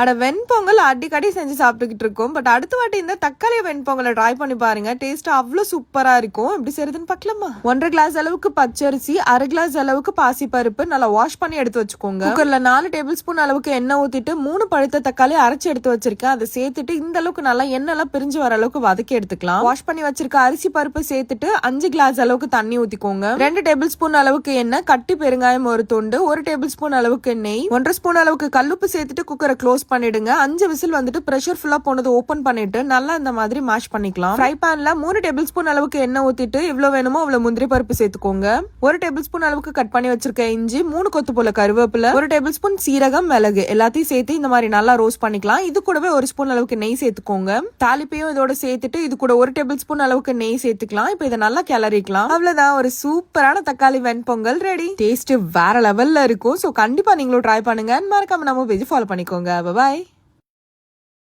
அட வெண்பொங்கல் அடிக்கடி செஞ்சு சாப்பிட்டுக்கிட்டு இருக்கோம். பட் அடுத்த வாட்டி இந்த தக்காளி வெண்பொங்கலை ட்ரை பண்ணி பாருங்க. டேஸ்ட் அவ்வளவு சூப்பரா இருக்கும். எப்படி செய்யறதுன்னு பார்க்கலாமா? 1.5 கிளாஸ் அளவுக்கு பச்சரிசி, 1/2 கிளாஸ் அளவுக்கு பாசி பருப்பு நல்லா வாஷ் பண்ணி எடுத்து வச்சுக்கோங்க. குக்கர்ல 4 டேபிள் ஸ்பூன் அளவுக்கு எண்ணெய் ஊத்திட்டு 3 பழுத்த தக்காளி அரைச்சு எடுத்து வச்சிருக்கேன். அதை சேர்த்துட்டு இந்த அளவுக்கு நல்லா எண்ணெய் எல்லாம் பிரிஞ்சு வர அளவுக்கு வதக்கி எடுத்துக்கலாம். வாஷ் பண்ணி வச்சிருக்க அரிசி பருப்பு சேர்த்துட்டு 5 கிளாஸ் அளவுக்கு தண்ணி ஊத்திக்கோங்க. 2 டேபிள் ஸ்பூன் அளவுக்கு எண்ணெய், கட்டி பெருங்காயம் ஒரு துண்டு, 1 டேபிள் ஸ்பூன் அளவுக்கு நெய், 1.5 ஸ்பூன் அளவுக்கு கல்லுப்பு சேர்த்துட்டு குக்கரை க்ளோஸ் பண்ணிடுங்க. 5 விசில் வந்துட்டு பிரஷர் ஃபுல்லா போனது ஓபன் பண்ணிட்டு நல்லா இந்த மாதிரி மேஷ் பண்ணிக்கலாம். ஃப்ரை பேன்ல 3 டேபிள் ஸ்பூன் அளவுக்கு எண்ணெய் ஊத்திட்டு இவ்வளவு வேணுமோ அவ்வளவு முந்திரி பருப்பு சேர்த்துக்கோங்க. 1 டேபிள் ஸ்பூன் அளவுக்கு கட் பண்ணி வச்சிருக்க இஞ்சி, 3 கொத்து போல கருவேப்பிலை, 1 டேபிள் ஸ்பூன் சீரகம், மிளகு எல்லாத்தையும் சேர்த்து இந்த மாதிரி நல்லா ரோஸ்ட் பண்ணிக்கலாம். இது கூடவே 1 ஸ்பூன் அளவுக்கு நெய் சேர்த்துக்கோங்க. தாளிப்பையும் இதோட சேர்த்துட்டு இது கூட 1 டேபிள் ஸ்பூன் அளவுக்கு நெய் சேர்த்துக்கலாம். இப்போ இதை நல்லா கிளறிக்கலாம். அவ்வளவுதான், ஒரு சூப்பரான தக்காளி வெண்பொங்கல் ரெடி. டேஸ்ட் வேற லெவல்ல இருக்கும். சோ கண்டிப்பா நீங்களும் ட்ரை பண்ணுங்க. மறக்காம நம்ம பேஜ் ஃபாலோ பண்ணிக்கோங்க. பாய்.